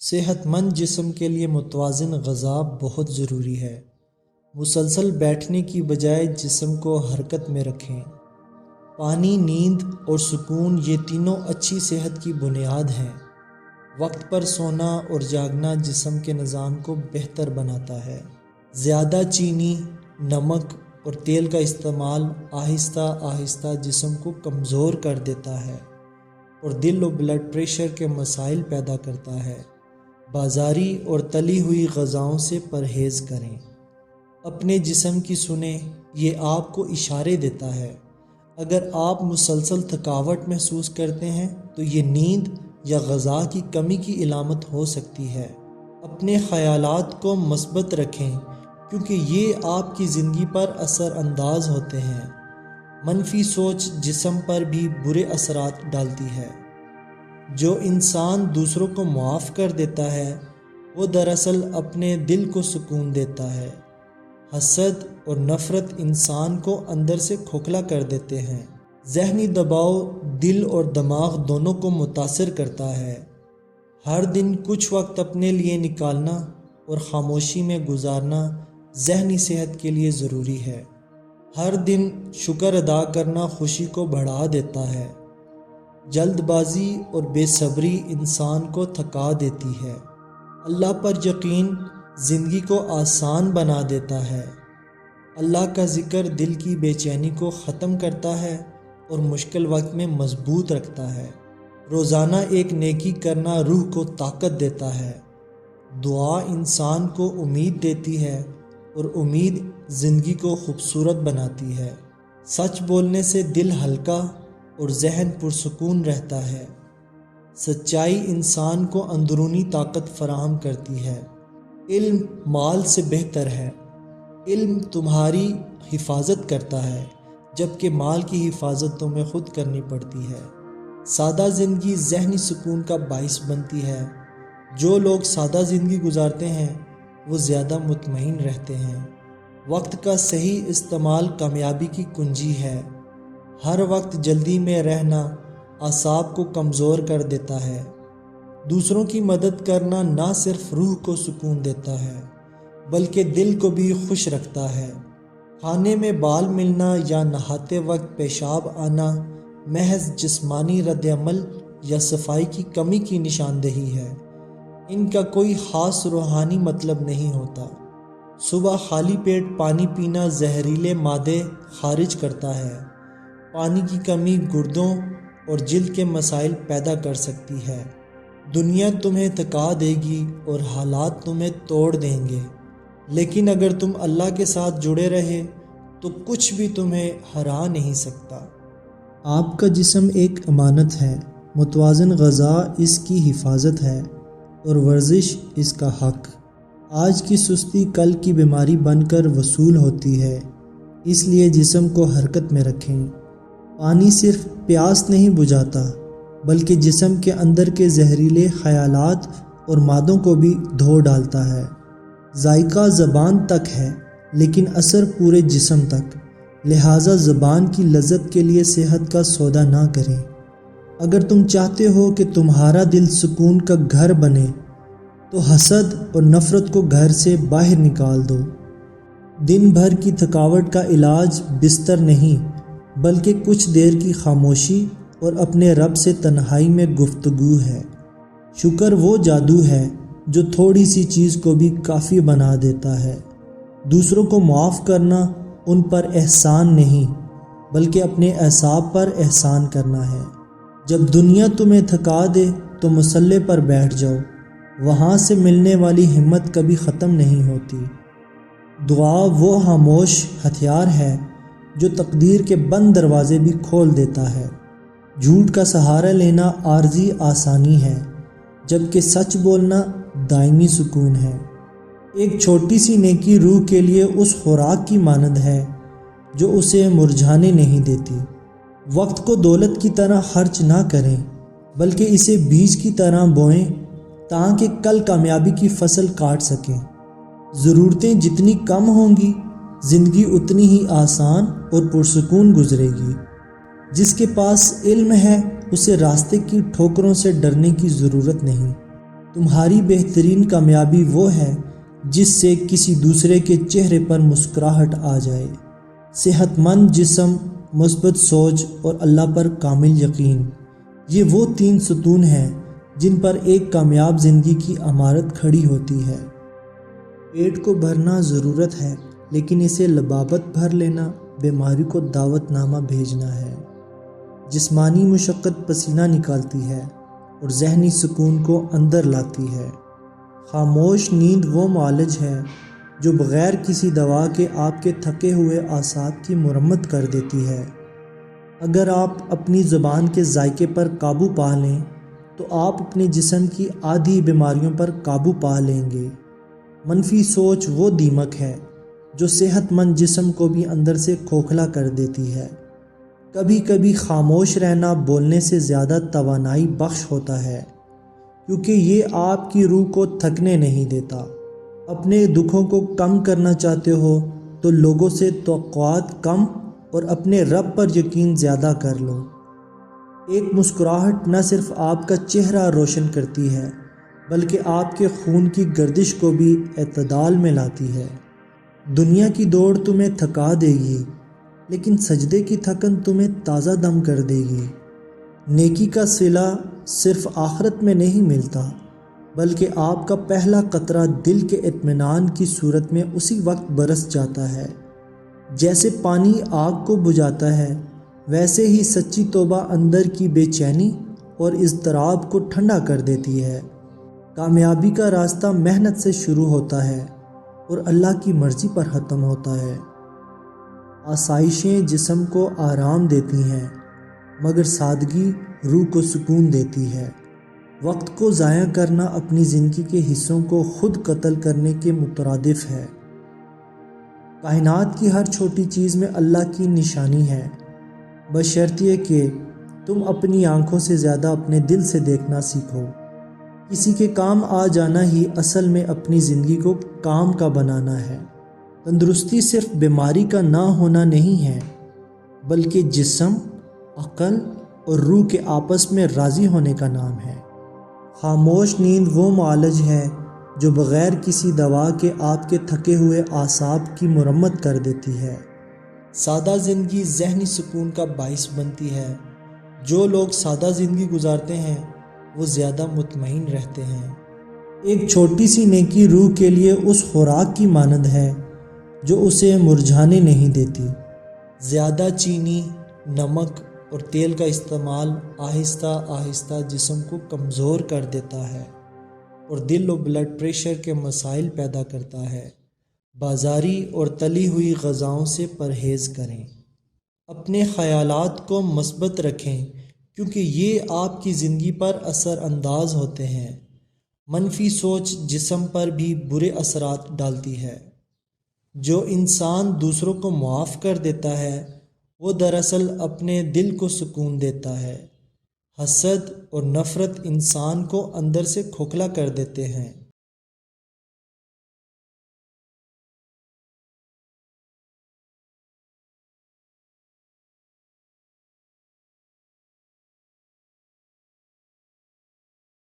صحت مند جسم کے لیے متوازن غذا بہت ضروری ہے۔ مسلسل بیٹھنے کی بجائے جسم کو حرکت میں رکھیں۔ پانی، نیند اور سکون یہ تینوں اچھی صحت کی بنیاد ہیں۔ وقت پر سونا اور جاگنا جسم کے نظام کو بہتر بناتا ہے۔ زیادہ چینی، نمک اور تیل کا استعمال آہستہ آہستہ جسم کو کمزور کر دیتا ہے اور دل و بلڈ پریشر کے مسائل پیدا کرتا ہے۔ بازاری اور تلی ہوئی غذاؤں سے پرہیز کریں۔ اپنے جسم کی سنیں، یہ آپ کو اشارے دیتا ہے۔ اگر آپ مسلسل تھکاوٹ محسوس کرتے ہیں تو یہ نیند یا غذا کی کمی کی علامت ہو سکتی ہے۔ اپنے خیالات کو مثبت رکھیں کیونکہ یہ آپ کی زندگی پر اثر انداز ہوتے ہیں۔ منفی سوچ جسم پر بھی برے اثرات ڈالتی ہے۔ جو انسان دوسروں کو معاف کر دیتا ہے وہ دراصل اپنے دل کو سکون دیتا ہے۔ حسد اور نفرت انسان کو اندر سے کھوکھلا کر دیتے ہیں۔ ذہنی دباؤ دل اور دماغ دونوں کو متاثر کرتا ہے۔ ہر دن کچھ وقت اپنے لیے نکالنا اور خاموشی میں گزارنا ذہنی صحت کے لیے ضروری ہے۔ ہر دن شکر ادا کرنا خوشی کو بڑھا دیتا ہے۔ جلد بازی اور بے صبری انسان کو تھکا دیتی ہے۔ اللہ پر یقین زندگی کو آسان بنا دیتا ہے۔ اللہ کا ذکر دل کی بے چینی کو ختم کرتا ہے اور مشکل وقت میں مضبوط رکھتا ہے۔ روزانہ ایک نیکی کرنا روح کو طاقت دیتا ہے۔ دعا انسان کو امید دیتی ہے اور امید زندگی کو خوبصورت بناتی ہے۔ سچ بولنے سے دل ہلکا اور ذہن پرسکون رہتا ہے۔ سچائی انسان کو اندرونی طاقت فراہم کرتی ہے۔ علم مال سے بہتر ہے۔ علم تمہاری حفاظت کرتا ہے جبکہ مال کی حفاظت تمہیں خود کرنی پڑتی ہے۔ سادہ زندگی ذہنی سکون کا باعث بنتی ہے۔ جو لوگ سادہ زندگی گزارتے ہیں وہ زیادہ مطمئن رہتے ہیں۔ وقت کا صحیح استعمال کامیابی کی کنجی ہے۔ ہر وقت جلدی میں رہنا اعصاب کو کمزور کر دیتا ہے۔ دوسروں کی مدد کرنا نہ صرف روح کو سکون دیتا ہے بلکہ دل کو بھی خوش رکھتا ہے۔ کھانے میں بال ملنا یا نہاتے وقت پیشاب آنا محض جسمانی رد عمل یا صفائی کی کمی کی نشاندہی ہے۔ ان کا کوئی خاص روحانی مطلب نہیں ہوتا۔ صبح خالی پیٹ پانی پینا زہریلے مادے خارج کرتا ہے۔ پانی کی کمی گردوں اور جلد کے مسائل پیدا کر سکتی ہے۔ دنیا تمہیں تھکا دے گی اور حالات تمہیں توڑ دیں گے، لیکن اگر تم اللہ کے ساتھ جڑے رہے تو کچھ بھی تمہیں ہرا نہیں سکتا۔ آپ کا جسم ایک امانت ہے۔ متوازن غذا اس کی حفاظت ہے اور ورزش اس کا حق۔ آج کی سستی کل کی بیماری بن کر وصول ہوتی ہے، اس لیے جسم کو حرکت میں رکھیں۔ پانی صرف پیاس نہیں بجھاتا بلکہ جسم کے اندر کے زہریلے خیالات اور مادوں کو بھی دھو ڈالتا ہے۔ ذائقہ زبان تک ہے لیکن اثر پورے جسم تک، لہٰذا زبان کی لذت کے لیے صحت کا سودا نہ کریں۔ اگر تم چاہتے ہو کہ تمہارا دل سکون کا گھر بنے تو حسد اور نفرت کو گھر سے باہر نکال دو۔ دن بھر کی تھکاوٹ کا علاج بستر نہیں بلکہ کچھ دیر کی خاموشی اور اپنے رب سے تنہائی میں گفتگو ہے۔ شکر وہ جادو ہے جو تھوڑی سی چیز کو بھی کافی بنا دیتا ہے۔ دوسروں کو معاف کرنا ان پر احسان نہیں بلکہ اپنے اعصاب پر احسان کرنا ہے۔ جب دنیا تمہیں تھکا دے تو مصلے پر بیٹھ جاؤ، وہاں سے ملنے والی ہمت کبھی ختم نہیں ہوتی۔ دعا وہ خاموش ہتھیار ہے جو تقدیر کے بند دروازے بھی کھول دیتا ہے۔ جھوٹ کا سہارا لینا عارضی آسانی ہے جبکہ سچ بولنا دائمی سکون ہے۔ ایک چھوٹی سی نیکی روح کے لیے اس خوراک کی مانند ہے جو اسے مرجھانے نہیں دیتی۔ وقت کو دولت کی طرح خرچ نہ کریں بلکہ اسے بیج کی طرح بوئیں تاکہ کل کامیابی کی فصل کاٹ سکیں۔ ضرورتیں جتنی کم ہوں گی زندگی اتنی ہی آسان اور پرسکون گزرے گی۔ جس کے پاس علم ہے اسے راستے کی ٹھوکروں سے ڈرنے کی ضرورت نہیں۔ تمہاری بہترین کامیابی وہ ہے جس سے کسی دوسرے کے چہرے پر مسکراہٹ آ جائے۔ صحت مند جسم، مثبت سوچ اور اللہ پر کامل یقین، یہ وہ 3 ستون ہیں جن پر ایک کامیاب زندگی کی عمارت کھڑی ہوتی ہے۔ پیٹ کو بھرنا ضرورت ہے، لیکن اسے لبابت بھر لینا بیماری کو دعوت نامہ بھیجنا ہے۔ جسمانی مشقت پسینہ نکالتی ہے اور ذہنی سکون کو اندر لاتی ہے۔ خاموش نیند وہ معالج ہے جو بغیر کسی دوا کے آپ کے تھکے ہوئے اعصاب کی مرمت کر دیتی ہے۔ اگر آپ اپنی زبان کے ذائقے پر قابو پا لیں تو آپ اپنے جسم کی آدھی بیماریوں پر قابو پا لیں گے۔ منفی سوچ وہ دیمک ہے جو صحت مند جسم کو بھی اندر سے کھوکھلا کر دیتی ہے۔ کبھی کبھی خاموش رہنا بولنے سے زیادہ توانائی بخش ہوتا ہے، کیونکہ یہ آپ کی روح کو تھکنے نہیں دیتا۔ اپنے دکھوں کو کم کرنا چاہتے ہو تو لوگوں سے توقعات کم اور اپنے رب پر یقین زیادہ کر لو۔ ایک مسکراہٹ نہ صرف آپ کا چہرہ روشن کرتی ہے بلکہ آپ کے خون کی گردش کو بھی اعتدال میں لاتی ہے۔ دنیا کی دوڑ تمہیں تھکا دے گی، لیکن سجدے کی تھکن تمہیں تازہ دم کر دے گی۔ نیکی کا صلہ صرف آخرت میں نہیں ملتا، بلکہ آپ کا پہلا قطرہ دل کے اطمینان کی صورت میں اسی وقت برس جاتا ہے۔ جیسے پانی آگ کو بجھاتا ہے، ویسے ہی سچی توبہ اندر کی بے چینی اور اضطراب کو ٹھنڈا کر دیتی ہے۔ کامیابی کا راستہ محنت سے شروع ہوتا ہے اور اللہ کی مرضی پر ختم ہوتا ہے۔ آسائشیں جسم کو آرام دیتی ہیں، مگر سادگی روح کو سکون دیتی ہے۔ وقت کو ضائع کرنا اپنی زندگی کے حصوں کو خود قتل کرنے کے مترادف ہے۔ کائنات کی ہر چھوٹی چیز میں اللہ کی نشانی ہے، بشرطیہ کہ تم اپنی آنکھوں سے زیادہ اپنے دل سے دیکھنا سیکھو۔ کسی کے کام آ جانا ہی اصل میں اپنی زندگی کو کام کا بنانا ہے۔ تندرستی صرف بیماری کا نہ ہونا نہیں ہے، بلکہ جسم، عقل اور روح کے آپس میں راضی ہونے کا نام ہے۔ خاموش نیند وہ معالج ہے جو بغیر کسی دوا کے آپ کے تھکے ہوئے اعصاب کی مرمت کر دیتی ہے۔ سادہ زندگی ذہنی سکون کا باعث بنتی ہے۔ جو لوگ سادہ زندگی گزارتے ہیں وہ زیادہ مطمئن رہتے ہیں۔ ایک چھوٹی سی نیکی روح کے لیے اس خوراک کی مانند ہے جو اسے مرجھانے نہیں دیتی۔ زیادہ چینی، نمک اور تیل کا استعمال آہستہ آہستہ جسم کو کمزور کر دیتا ہے اور دل و بلڈ پریشر کے مسائل پیدا کرتا ہے۔ بازاری اور تلی ہوئی غذاؤں سے پرہیز کریں۔ اپنے خیالات کو مثبت رکھیں کیونکہ یہ آپ کی زندگی پر اثر انداز ہوتے ہیں۔ منفی سوچ جسم پر بھی برے اثرات ڈالتی ہے۔ جو انسان دوسروں کو معاف کر دیتا ہے وہ دراصل اپنے دل کو سکون دیتا ہے۔ حسد اور نفرت انسان کو اندر سے کھوکھلا کر دیتے ہیں۔